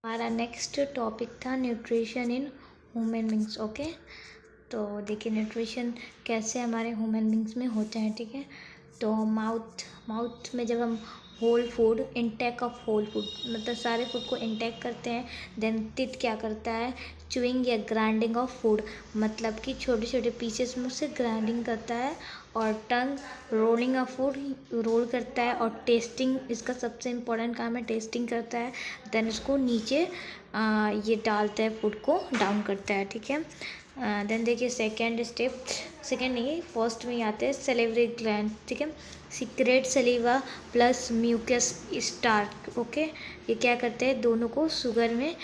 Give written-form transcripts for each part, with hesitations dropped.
हमारा next topic था nutrition in human beings. Okay, तो देखिए न्यूट्रिशन कैसे हमारे ह्यूमन बींग्स में होते हैं। ठीक है, तो माउथ में जब हम whole food intake of whole food मतलब सारे फूड को इंटेक करते हैं, देन टीथ क्या करता है, च्यूइंग या ग्राइंडिंग ऑफ फूड मतलब कि छोटे छोटे पीसेस में उसे ग्राइंडिंग करता है, और टंग रोलिंग ऑफ फूड रोल करता है, और टेस्टिंग इसका सबसे इम्पोर्टेंट काम है, टेस्टिंग करता है। देन इसको नीचे ये डालता है, फूड को डाउन करता है। ठीक है, देन देखिए सेकेंड स्टेप, सेकेंड नहीं फर्स्ट में ही आते हैं सेलेवरी ग्लैंड। ठीक है, secrete saliva plus mucus starch. Okay, ये क्या करते हैं, दोनों को शुगर में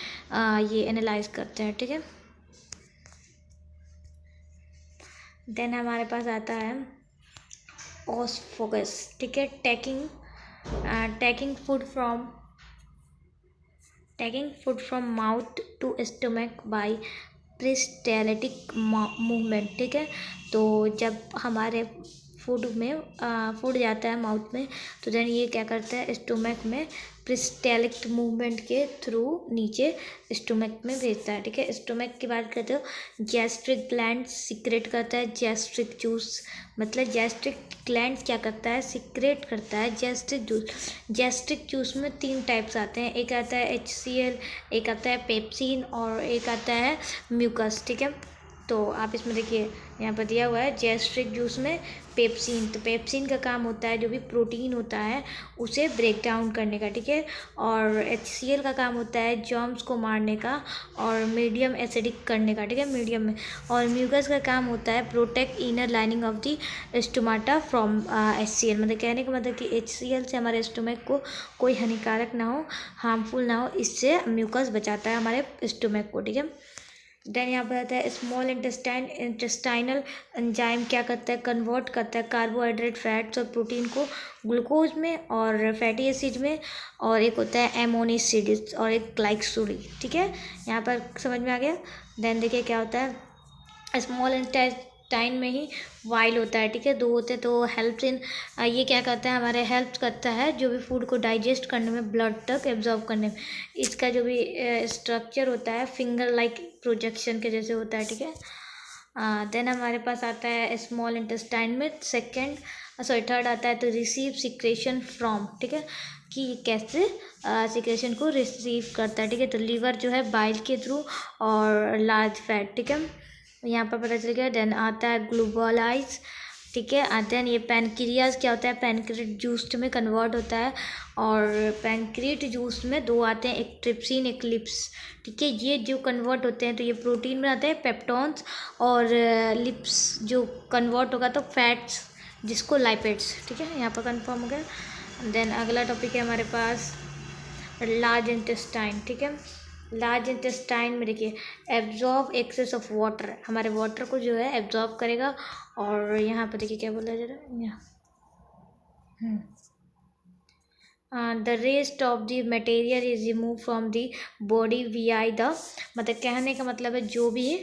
ये एनालाइज करते हैं। ठीक है, देन हमारे पास आता है ऑसफोगस। ठीक है, taking food from mouth to stomach by peristaltic movement. ठीक है, तो जब हमारे फूड जाता है माउथ में, तो देन ये क्या करता है, स्टोमक में प्रिस्टेलिक मूवमेंट के थ्रू नीचे स्टोमक में भेजता है। ठीक है, स्टोमक की बात करते हो, गैस्ट्रिक ग्लैंड सीक्रेट करता है गैस्ट्रिक जूस मतलब गैस्ट्रिक ग्लैंड क्या करता है, सीक्रेट करता है गैस्ट्रिक जूस। गैस्ट्रिक जूस में 3 टाइप्स आते हैं, एक आता है HCl, एक आता है पेप्सिन, और एक आता है म्यूकस। ठीक है, तो आप इसमें देखिए यहाँ पर दिया हुआ है गैस्ट्रिक जूस में पेप्सिन, तो पेप्सिन का काम होता है जो भी प्रोटीन होता है उसे ब्रेक डाउन करने का। ठीक है, और HCl का काम होता है जर्म्स को मारने का और मीडियम एसिडिक करने का। ठीक है, मीडियम में, और म्यूकस का काम होता है protect inner lining of the stomata from HCl मतलब कहने का मतलब कि HCl से हमारे स्टोमक को कोई हानिकारक ना हो, हार्मफुल ना हो, इससे म्यूकस बचाता है हमारे स्टोमक को। ठीक है, देन यहाँ पर आता है स्मॉल इंटेस्टाइनल एंजाइम क्या करता है, कन्वर्ट करता है कार्बोहाइड्रेट फैट्स और प्रोटीन को ग्लूकोज में और फैटी एसिड में, और एक होता है एमोनिसिड और एक ग्लाइकोसोडी। ठीक है, यहाँ पर समझ में आ गया। देन देखिए क्या होता है, स्मॉल इंटेस्टाइन में ही वाइल होता है। ठीक है, 2 होते हैं, तो हेल्प्स इन ये क्या करता है, हमारे हेल्प करता है जो भी फूड को डाइजेस्ट करने में, ब्लड तक एब्जॉर्ब करने में। इसका जो भी स्ट्रक्चर होता है फिंगर लाइक प्रोजेक्शन के जैसे होता है। ठीक है, देन हमारे पास आता है स्मॉल इंटेस्टाइन में थर्ड आता है तो रिसीव सिक्रेशन फ्रॉम। ठीक है, कि कैसे सिक्रेशन को रिसीव करता है। ठीक है, तो लीवर जो है बाइल के थ्रू और लार्ज फैट। ठीक है, यहाँ पर पता चल गया। देन आता है ग्लूकोलाइज। ठीक है, आते हैं ये पैनक्रियाज क्या होता है, पैनक्रिएट जूस में कन्वर्ट होता है, और पैनक्रिएट जूस में 2 आते हैं, एक ट्रिप्सिन एक लिप्स। ठीक है, ये जो कन्वर्ट होते हैं तो ये प्रोटीन बनाते हैं पेप्टोन्स, और लिप्स जो कन्वर्ट होगा तो फैट्स जिसको लाइपेड्स। ठीक है, यहाँ पर कंफर्म हो गया। देन अगला टॉपिक है हमारे पास लार्ज इंटेस्टाइन। ठीक है, लार्ज इंटेस्टाइन में देखिए एब्जॉर्ब एक्सेस ऑफ वाटर, हमारे वाटर को जो है एब्जॉर्ब करेगा, और यहाँ पर देखिए क्या बोला जा रहा है, यहाँ the rest of the material is remove from the body we the मतलब कहने का मतलब है जो भी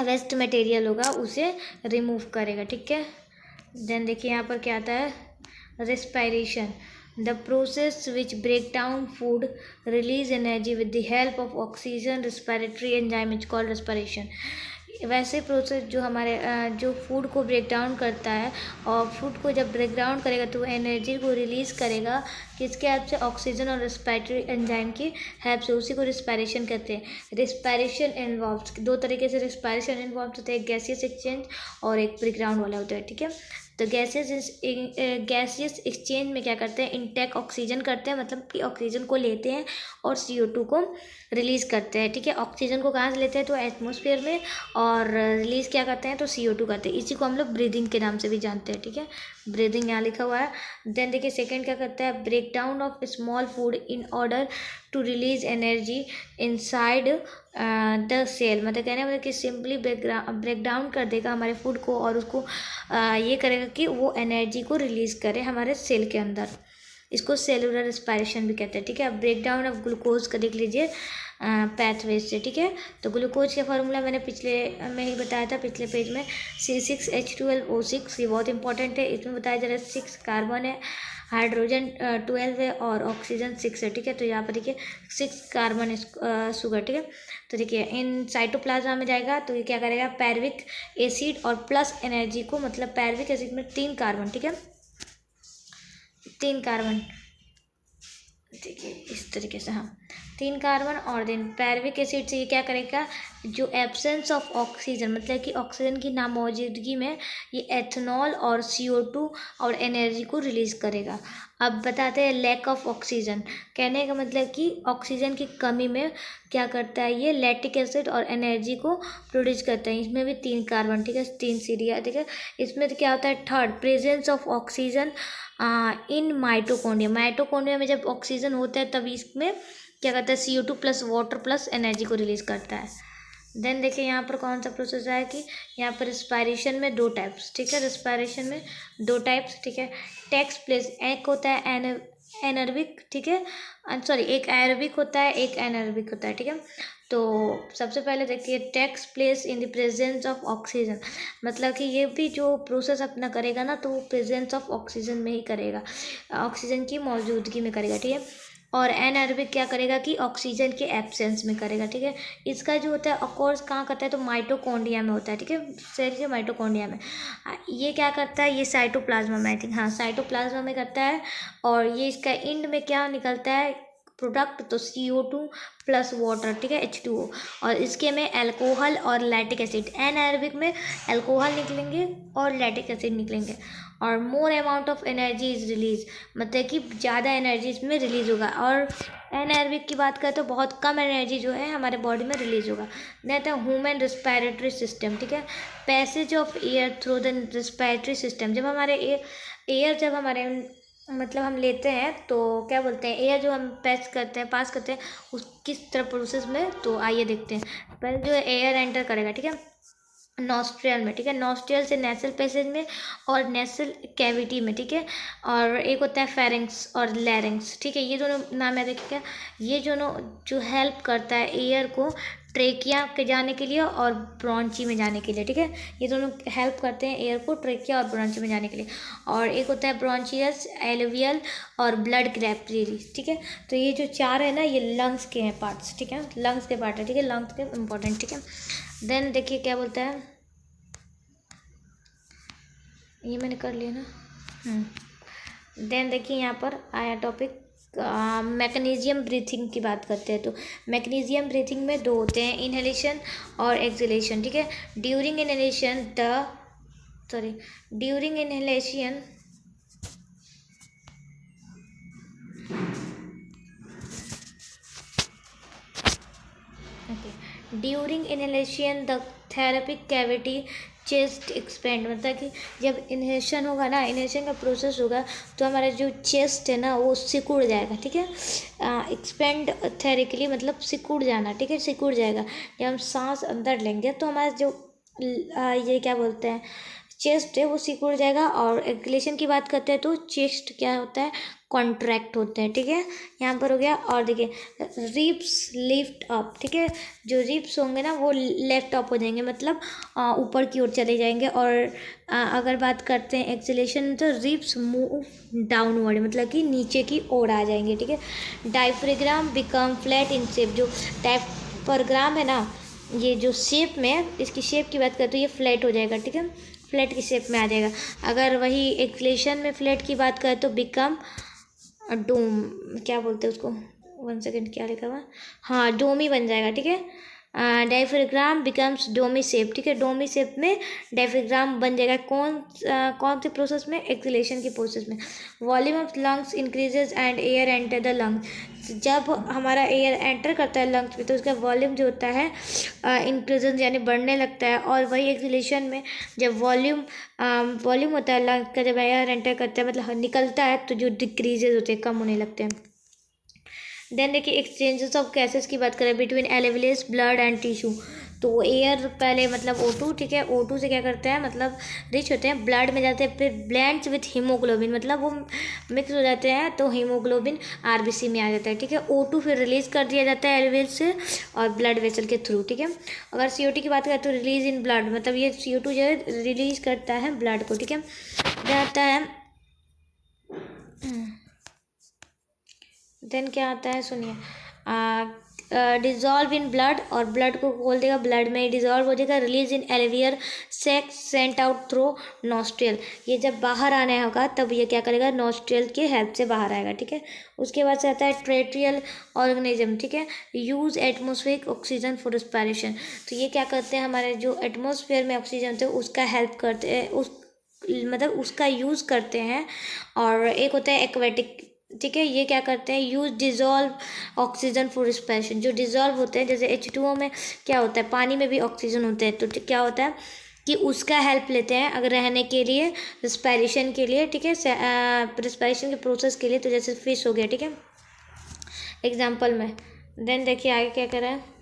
वेस्ट मटेरियल होगा उसे रिमूव करेगा। ठीक है, देन देखिए यहाँ पर क्या आता है, respiration, the process which break down food release energy with the help of oxygen respiratory enzyme is called respiration। वैसे प्रोसेस जो हमारे जो फूड को ब्रेक डाउन करता है, और फूड को जब ब्रेक डाउन करेगा तो एनर्जी को रिलीज़ करेगा किसके हेल्प से, ऑक्सीजन और रेस्पिरेटरी एंजाइम की हेल्प से, उसी को रिस्पायरेशन कहते हैं। रिस्पायरेशन इन्वॉल्व्स 2 तरीके से रिस्पायरेशन इन्वॉल्व होते हैं, गैसियस एक्सचेंज और एक ब्रेक डाउन वाला होता है। ठीक है, तो गैसियस एक्सचेंज में क्या करते हैं, इनटेक ऑक्सीजन करते हैं मतलब कि ऑक्सीजन को लेते हैं और CO2 को रिलीज़ करते हैं। ठीक है, ऑक्सीजन को कहाँ से लेते हैं, तो एटमॉस्फेयर में, और रिलीज़ क्या करते हैं, तो CO2 करते हैं। इसी को हम लोग ब्रीदिंग के नाम से भी जानते हैं। ठीक है, ब्रीदिंग यहाँ लिखा हुआ है। देन देखिए सेकेंड क्या करता है, break down of small food in order to release energy inside the cell मतलब कहने मतलब कि सिंपली ब्रेक डाउन कर देगा हमारे फूड को, और उसको ये करेगा कि वो एनर्जी को रिलीज़ करे हमारे सेल के अंदर। इसको सेलुलर रेस्पिरेशन भी कहते हैं। ठीक है, ब्रेक डाउन ऑफ ग्लूकोज का देख लीजिए पैथवेज से। ठीक है, तो ग्लूकोज का फार्मूला मैंने पिछले में ही बताया था, पिछले पेज में C6H12O6, ये बहुत इंपॉर्टेंट है। इसमें बताया जा रहा है 6 कार्बन है हाइड्रोजन 12 है और ऑक्सीजन 6 है, ठीक है। तो यहाँ पर देखिए 6 कार्बन शुगर, ठीक है। तो देखिए इन साइटोप्लाज्मा में जाएगा तो ये क्या करेगा, पैरविक एसिड और प्लस एनर्जी को, मतलब पैरविक एसिड में 3 कार्बन, ठीक है, 3 कार्बन, देखिए इस तरीके से, हाँ 3 कार्बन, और देन पैरविक एसिड से ये क्या करेगा, जो एब्सेंस ऑफ ऑक्सीजन, मतलब कि ऑक्सीजन की नामौजूदगी में ये एथेनॉल और CO2 और एनर्जी को रिलीज करेगा। अब बताते हैं लैक ऑफ ऑक्सीजन, कहने का मतलब कि ऑक्सीजन की कमी में क्या करता है, ये लैक्टिक एसिड और एनर्जी को प्रोड्यूस करता है। इसमें भी 3 कार्बन, ठीक है, 3 सीरिया, ठीक है। इसमें तो क्या होता है, third presence of oxygen in mitochondria, mitochondria में जब ऑक्सीजन होता है तब इसमें क्या करता है, CO2 plus water plus energy को रिलीज करता है। देन देखिए यहाँ पर कौन सा प्रोसेस है कि यहाँ पर रिस्पायरेशन में 2 टाइप्स, ठीक है, रिस्पायरेशन में 2 टाइप्स, ठीक है। टेक्स प्लेस, एक होता है एनर्बिक, ठीक है, सॉरी एक एरोबिक होता है, एक एनर्बिक होता है, ठीक है। तो सबसे पहले देखिए takes place in the presence of oxygen, मतलब कि ये भी जो प्रोसेस अपना करेगा ना तो वो प्रेजेंस ऑफ ऑक्सीजन में ही करेगा, ऑक्सीजन की मौजूदगी में करेगा, ठीक है। और एनएरोबिक क्या करेगा कि ऑक्सीजन के एब्सेंस में करेगा, ठीक है। इसका जो होता है ऑफकोर्स कहाँ करता है, तो माइटोकॉन्ड्रिया में होता है, ठीक है, सेल के माइटोकॉन्ड्रिया में। ये क्या करता है, ये साइटोप्लाज्मा में, आई थिंक, हाँ साइटोप्लाज्मा में करता है। और ये इसका इंड में क्या निकलता है प्रोडक्ट, तो CO2 प्लस वाटर, ठीक है, H2O, और इसके में अल्कोहल और लैक्टिक एसिड, एनाएरोबिक में अल्कोहल निकलेंगे और लैक्टिक एसिड निकलेंगे। और more amount of energy is release, मतलब कि ज़्यादा एनर्जी इसमें रिलीज होगा। और एनाएरोबिक की बात करें तो बहुत कम एनर्जी जो है हमारे बॉडी में रिलीज होगा। देन ह्यूमन रिस्पायरेटरी सिस्टम, ठीक है, passage of air through the respiratory system, जब हमारे एयर जब हमारे मतलब हम लेते हैं तो क्या बोलते हैं, एयर जो हम पास करते हैं उस किस तरह प्रोसेस में, तो आइए देखते हैं। पहले जो है एयर एंटर करेगा, ठीक है, नॉस्ट्रियल में, ठीक है, नॉस्ट्रियल से नेसल पैसेज में और नेसल कैविटी में, ठीक है। और एक होता है फेरिंग्स और लैरिंग्स, ठीक है, ये दोनों नाम है, देखिए ये दोनों जो हेल्प करता है एयर को ट्रेकिया के जाने के लिए और ब्रोंची में जाने के लिए, ठीक है, ये दोनों हेल्प करते हैं एयर को ट्रेकिया और ब्रोंची में जाने के लिए। और एक होता है ब्रोंचियस, एलवियल और ब्लड कैपिलरी, ठीक है। तो ये जो 4 है ना, ये लंग्स के हैं पार्ट्स, ठीक है, लंग्स के पार्ट है, ठीक है, लंग्स के इंपॉर्टेंट, ठीक है। देन देखिए क्या बोलता है, ये मैंने कर लिया ना। देन देखिए यहाँ पर आया टॉपिक मैकेनिज्म ब्रीथिंग की बात करते हैं। तो मैकेनिज्म ब्रीथिंग में 2 होते हैं, इनहेलेशन और एक्सहेलेशन, ठीक है। During inhalation during inhalation the thoracic cavity chest expand, मतलब कि जब इनहेलेशन होगा ना, इनहेलेशन का प्रोसेस होगा तो हमारा जो चेस्ट है ना वो सिकुड़ जाएगा, ठीक है। एक्सपेंड थेरेटिकली मतलब सिकुड़ जाना, ठीक है, सिकुड़ जाएगा। जब हम सांस अंदर लेंगे तो हमारा जो ये क्या बोलते हैं चेस्ट है वो सिकुड़ जाएगा। और एक्सहेलेशन की बात करते हैं तो चेस्ट क्या होता है, कॉन्ट्रैक्ट होते हैं, ठीक है, यहाँ पर हो गया। और देखिए रिब्स लिफ्ट अप, ठीक है, जो रिब्स होंगे ना वो लेफ्ट अप हो जाएंगे, मतलब ऊपर की ओर चले जाएंगे। और अगर बात करते हैं एक्सहेलेशन तो रिब्स मूव डाउनवर्ड, मतलब कि नीचे की ओर आ जाएंगे, ठीक है। Diaphragm become flat in shape, जो डायफ्राम है ना, ये जो शेप में, इसकी शेप की बात करें तो ये फ्लैट हो जाएगा, ठीक है, फ्लैट की शेप में आ जाएगा। अगर वही एक्सहेलेशन में फ्लैट की बात करें तो बिकम डोम, क्या बोलते हैं उसको, 1 सेकेंड क्या लिखा हुआ, हाँ डोमी बन जाएगा, ठीक है। डायफ्राम बिकम्स डोमी शेप, ठीक है, डोमी शेप में डायफ्राम बन जाएगा। कौन से प्रोसेस में, एक्सहेलेशन की प्रोसेस में। Volume of lungs increases and air enter the lungs, जब हमारा एयर एंटर करता है लंग्स में तो उसका वॉल्यूम जो होता है इंक्रीजेज यानी बढ़ने लगता है। और वही एक्सहेलेशन में जब वॉल्यूम होता है लंग्स का, जब एयर एंटर करता है मतलब निकलता है तो जो डिक्रीजेज होते हैं, कम होने लगते हैं। देन देखिए एक्सचेंजेस ऑफ गैसेस की बात करें बिटवीन एलेविलेस ब्लड एंड टिश्यू, तो एयर पहले मतलब O2, ठीक है, O2 से क्या करते हैं मतलब रिच होते हैं, ब्लड में जाते हैं, फिर ब्लेंड्स विथ हीमोग्लोबिन, मतलब वो मिक्स हो जाते हैं तो हीमोग्लोबिन RBC में आ जाता है, ठीक है। O2 फिर रिलीज कर दिया जाता है एलविल से और ब्लड वेसल के थ्रू, ठीक है। अगर CO2 की बात करें तो रिलीज इन ब्लड, मतलब ये CO2 जो है रिलीज करता है ब्लड को, ठीक है। आता है देन क्या आता है सुनिए, डिजॉल्व इन ब्लड, और ब्लड को खोल देगा, ब्लड में डिजॉल्व हो जाएगा। Release in alveolar sacs sent out through nostril, ये जब बाहर आने होगा तब ये क्या करेगा, नॉस्ट्रियल की हेल्प से बाहर आएगा, ठीक है। उसके बाद से आता है ट्रेट्रियल ऑर्गेनिज्म, ठीक है। Use atmospheric oxygen for respiration, तो ये क्या करते हैं, हमारे जो एटमोसफेयर में ऑक्सीजन होते हैं उसका हेल्प करते हैं, उस मतलब उसका यूज़ करते हैं। और एक होता है एक्वेटिक, ठीक है, ये क्या करते हैं, use dissolve oxygen for respiration, जो डिजॉल्व होते हैं, जैसे H2O में क्या होता है, पानी में भी ऑक्सीजन होते हैं, तो क्या होता है कि उसका हेल्प लेते हैं अगर रहने के लिए, रिस्पायरेशन के लिए, ठीक है, रिस्पायरेशन के प्रोसेस के लिए, तो जैसे फिश हो गया, ठीक है, एग्जाम्पल में। देन देखिए आगे क्या कर रहा है,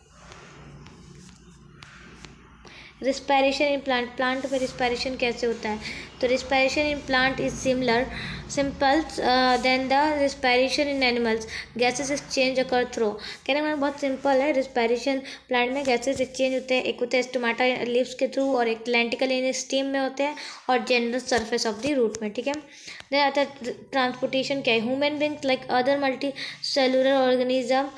रिस्पायरेशन इन प्लांट, प्लांट में रिस्पायरेशन कैसे होता है, तो respiration in plant is simple then the respiration in animals, gases exchange occur through, कहने का बहुत सिंपल है। रिस्पायरेशन प्लांट में गैसेस एक्सचेंज होते हैं, एक होता है स्टोमाटा लीव्स के थ्रू, और एक लेंटिकल इन स्टीम में होते हैं, और general surface of the root में, ठीक है। देन आता है ट्रांसपोर्टेशन क्या है, human beings like other multi cellular organism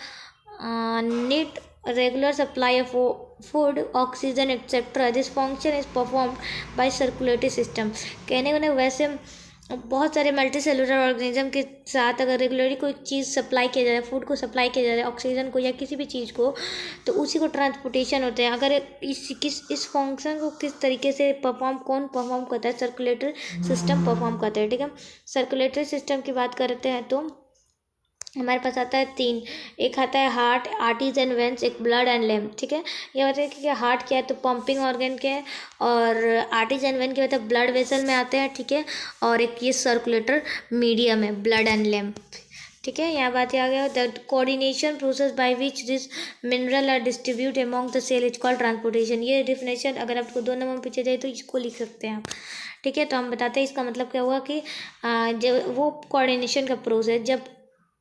need regular supply of food, oxygen etc. This function is performed by circulatory system, कहने को ना वैसे बहुत सारे मल्टी सेलुलर ऑर्गेनिज्म के साथ अगर रेगुलरली कोई चीज़ सप्लाई किया जा रहा है, फूड को सप्लाई किया जा रहा है, ऑक्सीजन को या किसी भी चीज़ को, तो उसी को ट्रांसपोर्टेशन होते हैं। अगर इस फंक्शन को किस तरीके से कौन परफॉर्म करता है, सर्कुलेटरी सिस्टम परफॉर्म करता है, ठीक है। सर्कुलेटरी सिस्टम की बात करते हैं तो हमारे पास आता है 3, एक आता है हार्ट, आर्टरीज एंड वेन्स, एक ब्लड एंड लिम्फ, ठीक है। ये बताइए कि हार्ट क्या है, तो पंपिंग ऑर्गन क्या है, और आर्टरीज एंड वेन क्या होता है, ब्लड वेसल में आते हैं, ठीक है। और एक ये सर्कुलेटर मीडियम है, ब्लड एंड लिम्फ, ठीक है। यहाँ बात आ गया the coordination process by which this mineral are distribute among the cell is called transportation, ये डिफिनेशन अगर आपको 2 नंबर पीछे जाए तो इसको लिख सकते हैं आप, ठीक है। तो हम बताते हैं इसका मतलब क्या हुआ कि जब वो कोऑर्डिनेशन का प्रोसेस,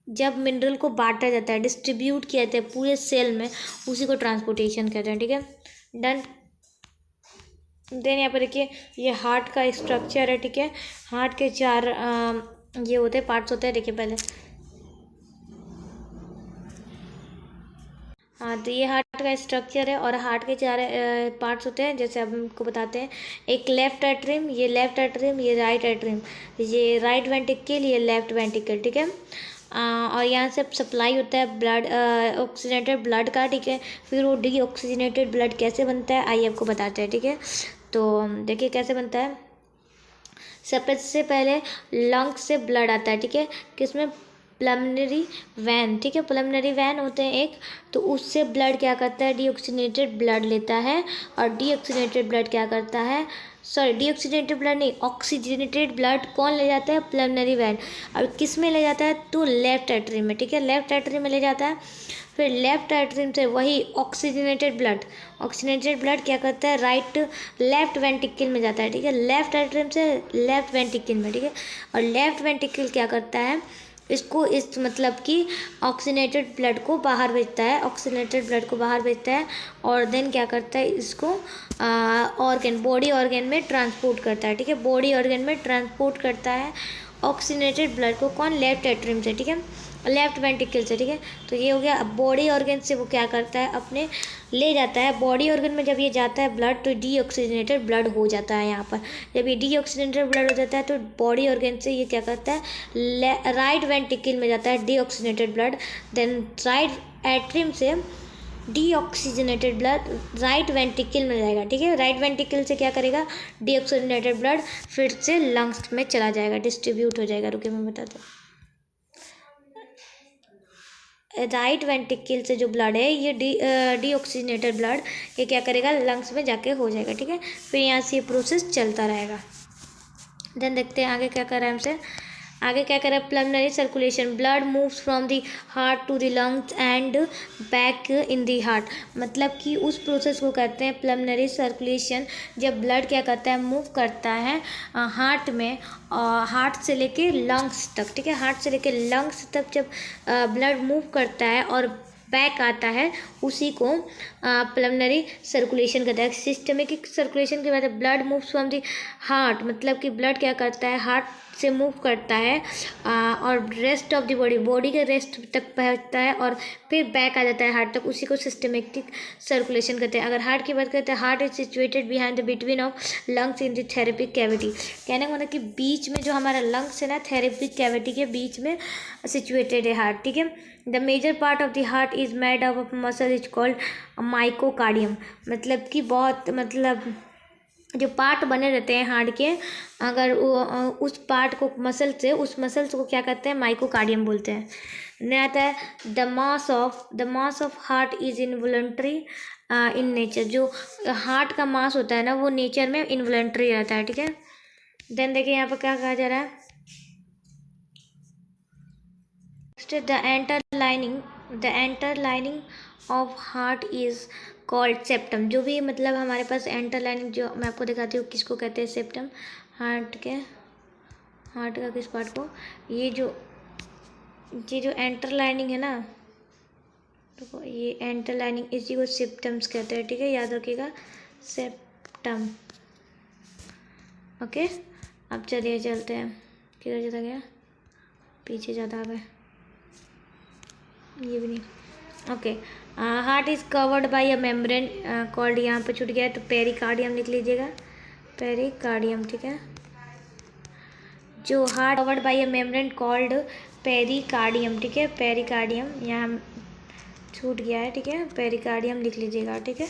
जब मिनरल को बांटा जाता है, डिस्ट्रीब्यूट किया जाता है पूरे सेल में, उसी को ट्रांसपोर्टेशन कहते हैं, ठीक है। डन। देन यहाँ पर देखिए ये हार्ट का स्ट्रक्चर है, ठीक है। हार्ट के 4 ये होते हैं, पार्ट्स होते हैं, देखिए पहले, हाँ, तो ये हार्ट का स्ट्रक्चर है, और हार्ट के 4 पार्ट्स होते हैं, जैसे अब हमको बताते हैं। एक लेफ्ट एट्रियम, ये लेफ्ट एट्रियम, ये राइट एट्रियम, ये राइट वेंट्रिकल, ये लेफ्ट वेंट्रिकल, ठीक है। और यहाँ से सप्लाई होता है ब्लड, ऑक्सीजनेटेड ब्लड का, ठीक है। फिर वो डी ऑक्सीजनेटेड ब्लड कैसे बनता है आइए आपको बताते हैं, ठीक है। तो देखिए कैसे बनता है, सबसे पहले लंग्स से ब्लड आता है, ठीक है, किसमें, पल्मोनरी वैन, ठीक है, पल्मोनरी वैन होते हैं एक, तो उससे ब्लड क्या करता है, डीऑक्सीजनेटेड ब्लड लेता है, और डीऑक्सीजनेटेड ब्लड क्या करता है, सॉरी डीऑक्सीजनेटेड ब्लड नहीं, ऑक्सीजनेटेड ब्लड कौन ले जाता है, पल्मोनरी वैन, और किस में ले जाता है, तो लेफ्ट एट्रियम में, ठीक है, लेफ्ट एट्रियम में ले जाता है। फिर लेफ्ट एट्रियम से वही ऑक्सीजनेटेड ब्लड क्या करता है, लेफ्ट वेंट्रिकल में जाता है, ठीक है, लेफ्ट एट्रियम से लेफ्ट वेंट्रिकल में, ठीक है। और लेफ्ट वेंट्रिकल क्या करता है, इसको इस मतलब कि ऑक्सीजनेटेड ब्लड को बाहर भेजता है, और देन क्या करता है, इसको बॉडी ऑर्गन में ट्रांसपोर्ट करता है, ठीक है, बॉडी ऑर्गन में ट्रांसपोर्ट करता है ऑक्सीजनेटेड ब्लड को, कौन, लेफ्ट एट्रियम से, ठीक है, लेफ्ट वेंट्रिकल से, ठीक है। तो ये हो गया। अब बॉडी ऑर्गन से वो क्या करता है, अपने ले जाता है बॉडी ऑर्गन में, जब ये जाता है ब्लड तो डीऑक्सीजनेटेड ब्लड हो जाता है। यहाँ पर जब ये डीऑक्सीजनेटेड ब्लड हो जाता है तो बॉडी ऑर्गन से ये क्या करता है, राइट वेंट्रिकल में जाता है deoxygenated blood, then right atrium से डीऑक्सीजनेटेड ब्लड राइट वेंट्रिकल में जाएगा, ठीक है, राइट वेंट्रिकल से क्या करेगा, डीऑक्सीजनेटेड ब्लड फिर से लंग्स में चला जाएगा, डिस्ट्रीब्यूट हो जाएगा। रुके मैं बताता हूँ। राइट वेंट्रिकल से जो ब्लड है ये डीऑक्सीजनेटेड ब्लड ये क्या करेगा, लंग्स में जाके हो जाएगा, ठीक है। फिर यहाँ से ये प्रोसेस चलता रहेगा। देन देखते हैं आगे क्या कर रहा है हमसे, आगे क्या कर रहा है, pulmonary circulation, blood moves from the heart to the lungs and back in the heart, मतलब कि उस प्रोसेस को कहते हैं पल्मोनरी सर्कुलेशन, जब ब्लड क्या करता है, मूव करता है हार्ट में, हार्ट से लेके लंग्स तक, ठीक है, हार्ट से लेके लंग्स तक जब ब्लड मूव करता है और बैक आता है, उसी को पल्मोनरी सर्कुलेशन कहता है। सिस्टमिक सर्कुलेशन के बाद blood moves from the heart, मतलब कि ब्लड क्या करता है, हार्ट से मूव करता है और रेस्ट ऑफ द बॉडी के रेस्ट तक पहुँचता है और फिर बैक आ जाता है हार्ट तक। उसी को सिस्टमेटिक सर्कुलेशन कहते हैं। अगर हार्ट की बात करते हैं, heart is situated behind the between of lungs in the thoracic cavity. कहने का मतलब कि बीच में जो हमारा लंग्स है ना, थेरेपिक कैविटी के बीच में सिचुएटेड है हार्ट, ठीक है। The major part of the heart is made up of muscle is called myocardium. मतलब कि बहुत मतलब जो पार्ट बने रहते हैं हार्ट के, अगर उस पार्ट को उस मसल्स को क्या कहते हैं, माइकोकार्डियम बोलते हैं। नहीं आता है the mass of heart is involuntary in nature. जो हार्ट का मास होता है ना, वो नेचर में इनवॉलंटरी रहता है, ठीक है। देन देखिए यहाँ पर क्या कहा जा रहा है, the enter lining of heart is called septum. जो भी मतलब हमारे पास एंटर लाइनिंग, जो मैं आपको दिखाती हूँ किसको कहते हैं, सेप्टम। हार्ट का किस पार्ट को, ये जो एंटर लाइनिंग है ना, तो ये एंटर लाइनिंग, इसी को सेप्टम्स कहते हैं, ठीक है, याद रखिएगा, सेप्टम। ओके, अब चलिए चलते हैं, किधर चला गया, पीछे ज़्यादा आ गए, ये भी नहीं। Okay, heart is covered by a membrane called, यहाँ पे छूट गया है तो पेरिकार्डियम लिख लीजिएगा, पेरिकार्डियम, ठीक है। जो heart covered by a membrane called pericardium, ठीक है, पेरिकार्डियम यहाँ छूट गया है, ठीक है, पेरिकार्डियम लिख लीजिएगा, ठीक है।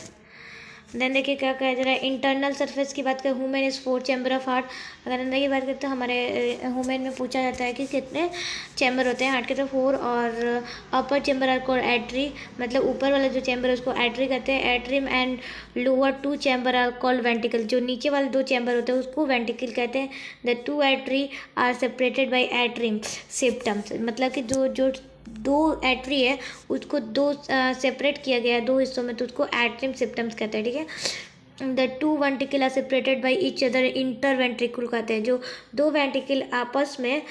देन देखिए क्या कहा जा रहा है, इंटरनल सरफेस की बात करें, human is 4 chamber of heart. अगर अंदर की बात करते हैं, हमारे ह्यूमन में पूछा जाता है कि कितने चैम्बर होते हैं हार्ट के, तो 4। और अपर चैम्बर आर कॉल्ड एट्री, मतलब ऊपर वाला जो चैम्बर है उसको एट्री कहते हैं। Atrium and lower 2 chamber are called ventricle. जो नीचे वाले 2 चैम्बर होते हैं उसको वेंटिकल कहते हैं। The 2 atria are separated by atrium septums. मतलब कि जो 2 एट्री है उसको 2 सेपरेट किया गया है 2 हिस्सों में, तो उसको एट्रियम सेप्टम्स कहते हैं, ठीक है। The 2 ventricle are separated by each other, interventricular कहते हैं। जो 2 वेंटिकल आपस में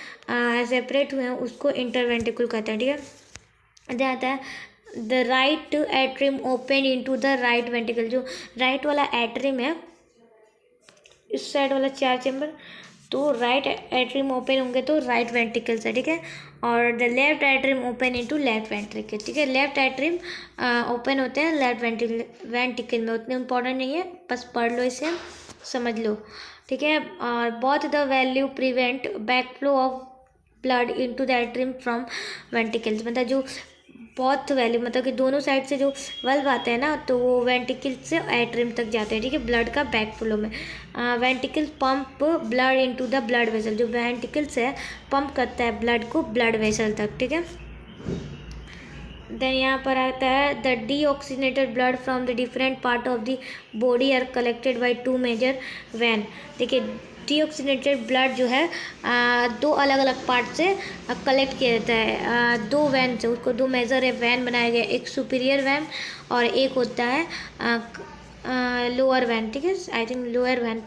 सेपरेट हुए हैं उसको इंटरवेंट्रिकल कहते हैं, ठीक है। आता है the right atrium open into the right वेंटिकल। जो राइट वाला एट्रियम है, इस साइड वाला 4 चैम्बर, तो राइट एट्रियम ओपन होंगे तो राइट वेंट्रिकल से, ठीक है। और the left atrium open into left ventricle, ठीक है। लेफ्ट एट्रियम ओपन होते हैं लेफ्ट वेंट्रिकल में, उतने इंपॉर्टेंट नहीं है, बस पढ़ लो इसे, समझ लो, ठीक है। और both the value prevent backflow of blood into the atrium from ventricles. मतलब जो बहुत वैल्यू, मतलब कि दोनों साइड से जो वल्व आते हैं ना, तो वो वेंटिकल से एट्रियम तक जाते हैं, ठीक है, ब्लड का बैक फ्लो में। वेंटिकल pump blood into the blood vessel. जो वेंटिकल से पंप करता है ब्लड को ब्लड वेसल तक, ठीक है। देन यहाँ पर आता है the deoxygenated blood from the different part of the body are collected by 2 major vein. देखिए डीऑक्सीनेटेड ब्लड जो है 2 अलग अलग पार्ट से कलेक्ट किया जाता है, 2 वैन से, उसको 2 मेजर है वैन बनाया गया, एक सुपीरियर वैन और एक होता है लोअर वैन, ठीक है, I think lower vein,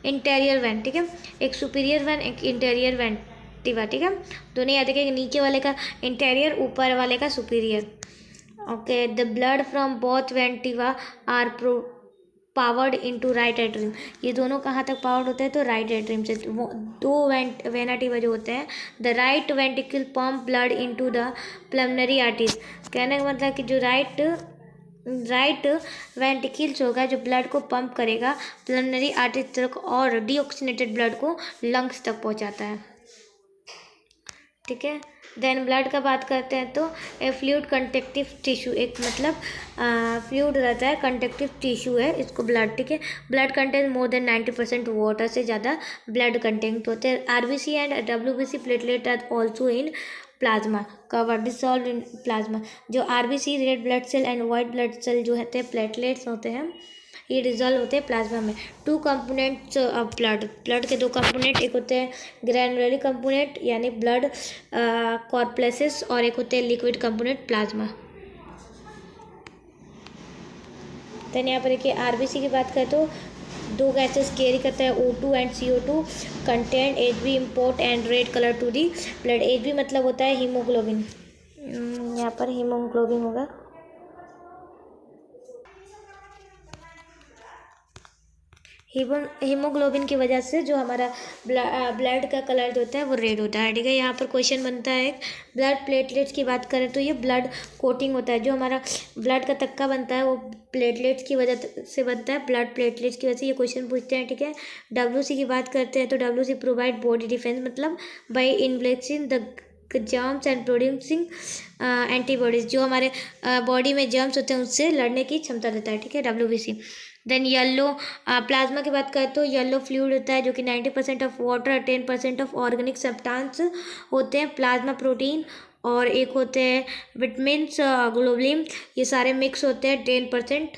interior vein, ठीक है। एक सुपीरियर वैन, एक इंटीरियर वैन, ठीक है। दोनों याद रखिए, नीचे वाले का इंटीरियर, ऊपर वाले का superior. Okay, the blood from both वेंटिवा are poured into right atrium. ये दोनों कहाँ तक पावर्ड होते हैं, तो राइट एट्रियम से। वो 2 वेनाटिवा जो होते हैं, the right वेंटिकल pump blood into the pulmonary arteries. कहने का मतलब कि जो राइट वेंटिकल्स होगा जो ब्लड को पंप करेगा पल्मोनरी आर्टरीज तक, और डीऑक्सीनेटेड ब्लड को लंग्स तक पहुंचाता है, ठीक है। देन ब्लड का बात करते हैं तो ए फ्लूइड कंडक्टिव टिश्यू, एक मतलब फ्लूइड रहता है, कंडक्टिव टिश्यू है इसको ब्लड, ठीक है। Blood content more than 90% water, से ज़्यादा ब्लड कंटेंट होते हैं। RBC and WBC platelet are also in plasma cover dissolve in plasma. जो RBC red blood cell and white blood cell जो होते हैं प्लेटलेट्स होते हैं, ये डिजॉल्व होते हैं प्लाज्मा में। 2 कंपोनेंट्स ऑफ ब्लड के 2 कंपोनेंट, एक होते हैं ग्रैनुलरी कंपोनेंट यानी ब्लड कॉर्पलेसिस, और एक होते हैं लिक्विड कंपोनेंट प्लाज्मा। देन यहाँ पर देखिए आरबीसी की बात करें तो 2 गैसेस कैरी करता है, O2 and CO2 content Hb import and red colour to the blood. Hb मतलब होता है हीमोग्लोबिन, यहाँ पर हीमोग्लोबिन होगा। हीमोग्लोबिन की वजह से जो हमारा ब्लड का कलर जो होता है वो रेड होता है। ठीक है, यहाँ पर क्वेश्चन बनता है एक, ब्लड प्लेटलेट्स की बात करें तो ये ब्लड कोटिंग होता है। जो हमारा ब्लड का तक्का बनता है वो प्लेटलेट्स की वजह से बनता है, ब्लड प्लेटलेट्स की वजह से ये क्वेश्चन पूछते हैं। ठीक है, WC की बात करते हैं तो WC प्रोवाइड बॉडी डिफेंस, मतलब by inflexing the germs and producing antibodies. जो हमारे बॉडी में जर्म्स होते हैं उससे लड़ने की क्षमता देता है। ठीक है, WBC। देन येलो प्लाज्मा की बात करें तो येलो फ्लूइड होता है जो कि 90% of water, 10% of organic substance होते हैं, प्लाज्मा प्रोटीन और एक होते हैं विटामिन्स, ग्लोबुलिन, ये सारे मिक्स होते हैं 10%।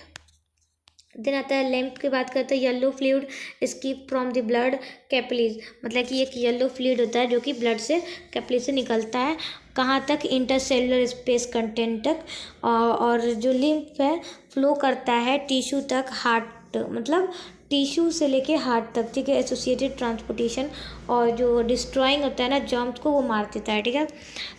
देन आता है लैम्प की बात करते हैं, yellow fluid skip from the blood capillaries, मतलब कि एक येलो फ्लूइड होता है जो कि ब्लड से कैपिलरी से निकलता है, कहाँ तक, इंटरसेलुलर स्पेस कंटेंट तक। और जो लिम्फ है फ्लो करता है टिश्यू तक, हार्ट मतलब टिश्यू से लेके हार्ट तक। ठीक है, एसोसिएटेड ट्रांसपोर्टेशन, और जो डिस्ट्रॉइंग होता है ना जर्म्स को वो मार देता है। ठीक है,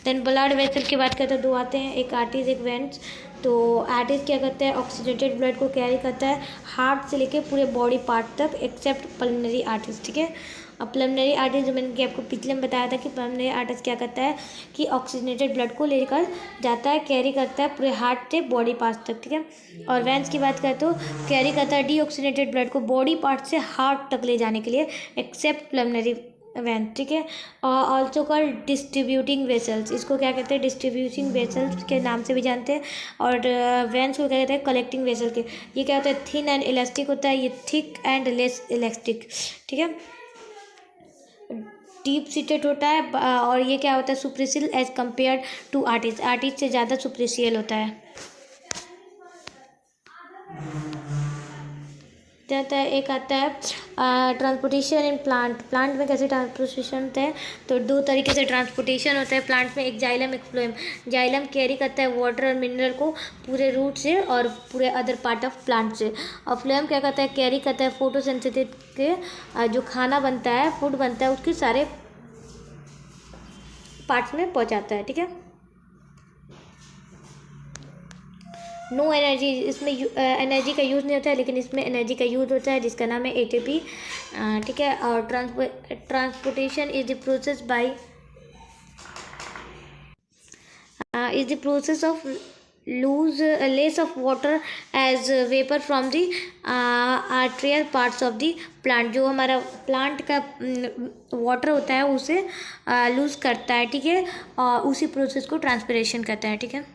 देन ब्लड वेसल की बात करते हैं, दो आते हैं, एक आर्टरीज एक वेन्स। तो आर्टरीज क्या करता है, ऑक्सीजनेटेड ब्लड को कैरी करता है हार्ट से लेके पूरे बॉडी पार्ट तक एक्सेप्ट पल्मोनरी आर्टरीज। ठीक है, अब पल्मोनरी आर्टरीज जो मैंने आपको पिछले में बताया था कि पल्मोनरी आर्टरीज क्या करता है कि ऑक्सीजनेटेड ब्लड को लेकर जाता है, कैरी करता है पूरे हार्ट से बॉडी पार्ट तक। ठीक है, और वेन्स की बात करें तो कैरी करता है डीऑक्सीजनेटेड ब्लड को बॉडी पार्ट से हार्ट तक ले जाने के लिए, एक्सेप्ट पल्मोनरी वैन। ठीक है, ऑल्सो कॉल्ड डिस्ट्रीब्यूटिंग वेसल्स, इसको क्या कहते हैं, डिस्ट्रीब्यूटिंग वेसल्स के नाम से भी जानते हैं। और वेन्स को क्या कहते हैं, कलेक्टिंग वेसल के। ये क्या होता है, थिन एंड इलास्टिक होता है, ये थिक एंड लेस इलास्टिक। ठीक है, डीप सीटेड होता है, और ये क्या होता है, superficial as compare to arteries, arteries से ज़्यादा सुपरफिशियल होता है। जाता है एक आता है ट्रांसपोर्टेशन इन प्लांट, प्लांट में कैसे ट्रांसपोर्टेशन होता है, तो दो तरीके से ट्रांसपोर्टेशन होता है प्लांट में, एक जाइलम एक फ्लोएम। जाइलम कैरी करता है वाटर और मिनरल को पूरे रूट से और पूरे अदर पार्ट ऑफ प्लांट से, और फ्लोएम क्या करता है, कैरी करता है फोटोसिंथेसिस के जो खाना बनता है, फूड बनता है, उसके सारे पार्ट्स में पहुँचाता है। ठीक है, नो एनर्जी, इसमें एनर्जी का यूज़ नहीं होता है, लेकिन इसमें एनर्जी का यूज़ होता है जिसका नाम है ATP। ठीक है, और transportation is the process by is the process of lose less of water as vapor from the arterial parts of the plant। जो हमारा प्लांट का वाटर होता है उसे लूज़ करता है। ठीक है, और उसी प्रोसेस को ट्रांसपिरेशन कहता है। ठीक है,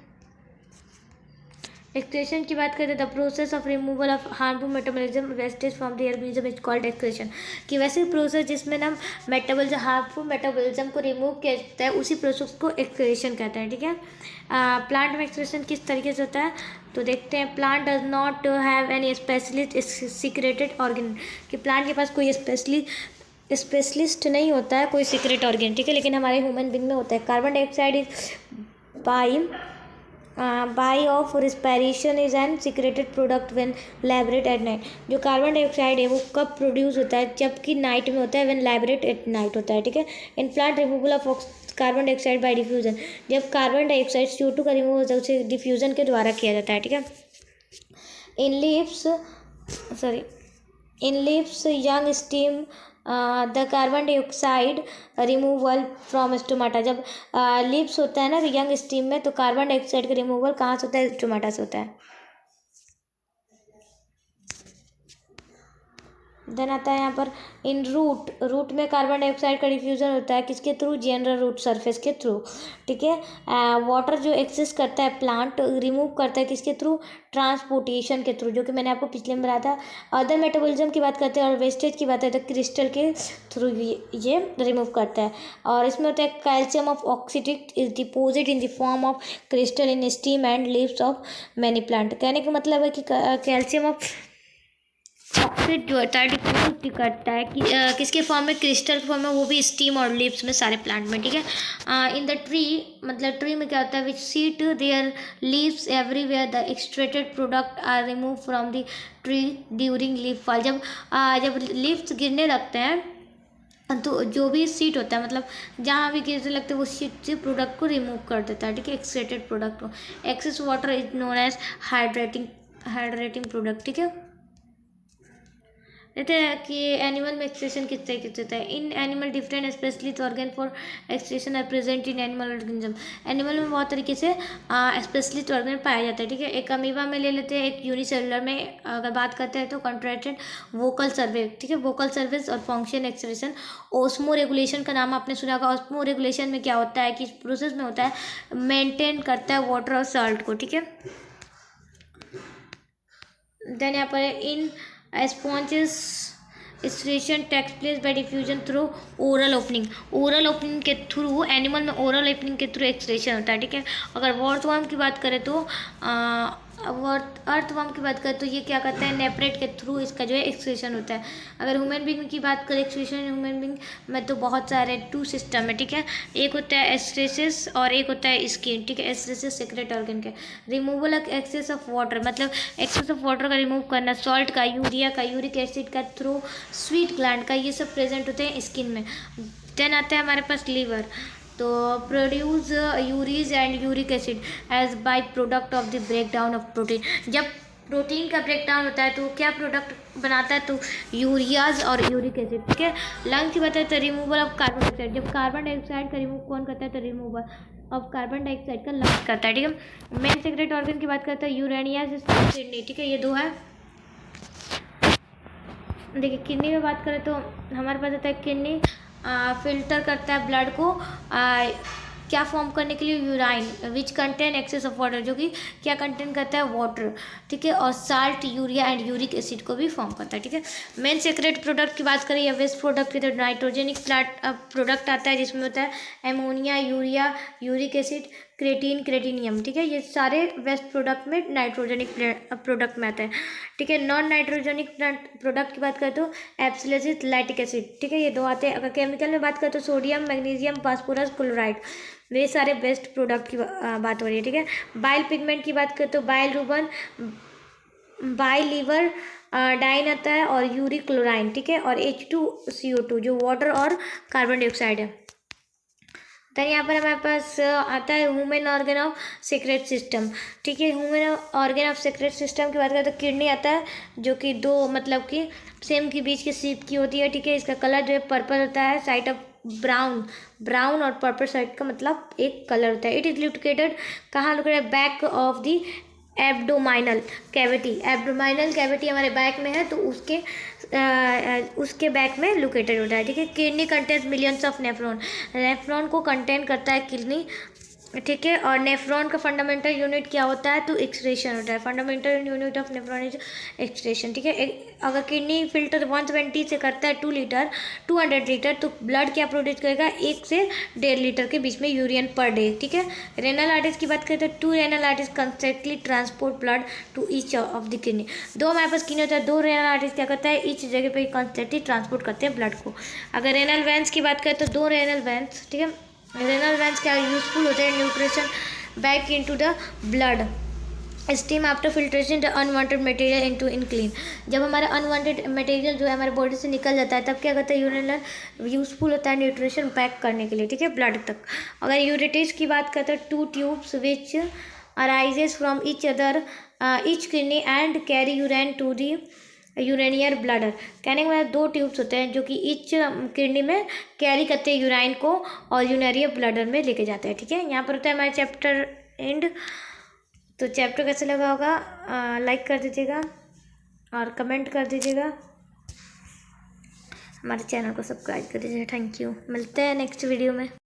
एक्सक्रेशन की बात करें, the process of removal of harmful metabolism wastage from the organism is called excretion. कि वैसे प्रोसेस जिसमें ना मेटाबॉलिज्म हार्मफुल मेटाबॉलिज्म को रिमूव किया जाता है उसी प्रोसेस को एक्सक्रेशन कहते हैं। ठीक है, प्लांट में एक्सक्रेशन किस तरीके से होता है तो देखते हैं, plant does not have any specialist secreted organ, कि प्लांट के पास कोई स्पेशलिस्ट नहीं होता है, कोई सीक्रेट ऑर्गेन। ठीक है, लेकिन हमारे ह्यूमन बींग में होता है। Carbon dioxide is by of respiration is an secreted product when liberated at night. जो कार्बन डाइऑक्साइड है वो कब प्रोड्यूस होता है, जबकि नाइट में होता है, व्हेन लैबोरेट एट नाइट होता है। ठीक है, in plant removal of carbon dioxide bye diffusion, जब कार्बन डाइऑक्साइड CO2 का रिमूव होता है उसे डिफ्यूजन के द्वारा किया जाता है। ठीक है, in leaves young steam the carbon dioxide removal from stomata. जब लिप्स होता है ना तो यंग स्टीम में, तो कार्बन डाइऑक्साइड का रिमूवल कहाँ से होता है, स्टोमाटा से होता है। देन आता है यहाँ पर इन रूट में कार्बन डाइऑक्साइड का डिफ्यूजन होता है किसके थ्रू, जनरल रूट सरफेस के थ्रू। ठीक है, वाटर जो एक्सेस करता है प्लांट रिमूव करता है किसके थ्रू, ट्रांसपोर्टेशन के थ्रू, जो कि मैंने आपको पिछले में बताया था। अदर मेटाबॉलिज्म की बात करते हैं और वेस्टेज की बात है तो क्रिस्टल के थ्रू ये रिमूव करता है। और इसमें होता है calcium of oxidate is deposit in the form of crystal in steam and leaves of many plant. कहने का मतलब है कि कैल्शियम ऑफ ऑक्सीड जो होता है डिपोजिट करता है कि किसके फॉर्म में, क्रिस्टल के फॉर्म में, वो भी स्टीम और लीव्स में, सारे प्लांट में। ठीक है, इन द ट्री, मतलब ट्री में क्या होता है, which shed their leaves everywhere the extracted product are remove from the tree during leaf fall. जब लीव्स गिरने लगते हैं तो जो भी सीट होता है, मतलब जहाँ भी गिरने लगते हैं वो सीट से प्रोडक्ट को रिमूव कर देता है। ठीक है, एक्सट्रैक्टेड प्रोडक्ट को। Excess water is known as hydrating product. ठीक है, कहते हैं कि एनिमल में एक्सक्रीशन किस तरीके से होता है। In animal different specialist organ for excretion are present in animal organism. Animal में बहुत तरीके से स्पेशलिस्ट ऑर्गन पाया जाता है, ठीक है। एक अमीबा में ले लेते हैं, एक यूनिसेलुलर में अगर बात करते हैं तो कॉन्ट्रैक्टेड वोकल सर्वे, ठीक है। वोकल सर्विस और फंक्शन एक्सप्रेशन। ओस्मो रेगुलेशन का नाम आपने सुना होगा। ओस्मो रेगुलेशन में क्या होता है कि इस प्रोसेस में होता है मेंटेन करता है वाटर और सॉल्ट को, ठीक है। देन यहाँ पर in sponges excretion takes place by diffusion through oral opening. Oral opening के थ्रू, एनिमल में ओरल ओपनिंग के थ्रू एक्सक्रीशन होता है, ठीक है। अगर वॉर्थवर्म की बात करें तो अर्थवर्म की बात करें तो ये क्या करता है, नेप्रेट के थ्रू इसका जो है एक्सक्रीशन होता है। अगर ह्यूमन बींग की बात करें एक्सक्रीशन ह्यूमन बींग में तो बहुत सारे 2 सिस्टम है, ठीक है। एक होता है एस्ट्रेसिस और एक होता है स्किन, ठीक है। एस्ट्रेसिस सेक्रेट ऑर्गन के removal of excess of water, मतलब एक्सेस ऑफ वाटर का रिमूव करना, सॉल्ट का, यूरिया का, यूरिक एसिड का थ्रू स्वीट ग्लैंड का, ये सब प्रेजेंट होते हैं स्किन में। देन आता है हमारे पास लीवर, तो produce urease and uric acid as by product of the break down of protein. जब प्रोटीन का ब्रेक डाउन होता है तो क्या प्रोडक्ट बनाता है, तो यूरियाज और यूरिक एसिड, ठीक है। लंग की बात है तो रिमूवल ऑफ कार्बन डाइऑक्साइड, जब कार्बन डाइऑक्साइड का रिमूव कौन करता है, तो रिमूवल ऑफ कार्बन डाइऑक्साइड का लंग करता है, ठीक है। मेन सेक्रेट ऑर्गन की बात करते हैं यूरेनिया किडनी, ठीक है। ये 2 है। देखिए किडनी में बात करें तो हमारे पास आता है किडनी फिल्टर करता है ब्लड को क्या फॉर्म करने के लिए, urine which contain excess of water, जो कि क्या कंटेन करता है, वाटर, ठीक है। और salt, urea and uric acid को भी फॉर्म करता है, ठीक है। मेन सीक्रेट प्रोडक्ट की बात करें या वेस्ट प्रोडक्ट की तो नाइट्रोजेनिक प्रोडक्ट आता है जिसमें होता है ammonia, urea, uric acid, creatine, creatinine, ठीक है। ये सारे वेस्ट प्रोडक्ट में नाइट्रोजेनिक प्रोडक्ट में आता है, ठीक है। नॉन नाइट्रोजेनिक प्रोडक्ट की बात करें तो एब्सिलेसिस, लैक्टिक एसिड, ठीक है। ये 2 आते हैं। अगर केमिकल में बात करें तो सोडियम, मैग्नीशियम, फास्फोरस, क्लोराइड, ये सारे बेस्ट प्रोडक्ट की बात हो रही है, ठीक है। बाइल पिगमेंट की बात करें तो बाइल रूबन, बाइल लीवर डाइन आता है और यूरिक क्लोराइन, ठीक है। और H2CO2 जो वाटर और कार्बन डाइऑक्साइड है। देन यहाँ पर हमारे पास आता है human organ of secrete system, ठीक है। Human organ of secrete system की बात करें तो किडनी आता है, जो कि 2 मतलब कि सेम के बीच की सीप की होती है, ठीक है। इसका कलर जो है पर्पल होता है, साइड ऑफ ब्राउन और पर्पल साइड का मतलब एक कलर होता है। इट इज लोकेटेड कहाँ, located back of the abdominal cavity. Abdominal cavity हमारे बैक में है तो उसके बैक में लोकेटेड होता है, ठीक है। Kidney contains millions of nephron, nephron को कंटेन करता है किडनी, ठीक है। और नेफ्रॉन का फंडामेंटल यूनिट क्या होता है, तो एक्सक्रीशन होता है। Fundamental unit of nephron is excretion, ठीक है। अगर किडनी फिल्टर 120 से करता है 200 लीटर तो ब्लड क्या प्रोड्यूस करेगा, 1 से 1.5 लीटर के बीच में यूरिन पर डे, ठीक है। रेनल आर्टरीज की बात करें तो 2 renal arteries constantly transport blood to each of the kidney. 2 हमारे पास किडनी होता है, 2 रेनल आर्टरीज क्या करता है, ईच जगह पे कंस्टेंटली ट्रांसपोर्ट करते हैं ब्लड को। अगर रेनल वेंस की बात करें तो 2 रेनल वेंस, ठीक है। रेनल वेंस क्या यूजफुल होते हैं, nutrition back into the blood, steam after filtration the unwanted material into in clean. जब हमारा अनवांटेड मटेरियल जो है हमारे बॉडी से निकल जाता है तब क्या करता है, यूरिनल यूजफुल होता है न्यूट्रिशन पैक करने के लिए, ठीक है, ब्लड तक। अगर यूरेटेज की बात करते हैं 2 tubes which arises from each other each kidney and carry urine to the urinary bladder. कहने के बाद 2 ट्यूब्स होते हैं जो कि ईच किडनी में कैरी करते हैं यूराइन को और यूरेनियर ब्लडर में लेके जाते हैं, ठीक है। यहाँ पर होता है हमारा चैप्टर एंड। तो चैप्टर कैसे लगा होगा लाइक कर दीजिएगा और कमेंट कर दीजिएगा, हमारे चैनल को सब्सक्राइब कर दीजिएगा। थैंक यू, मिलते हैं नेक्स्ट वीडियो में।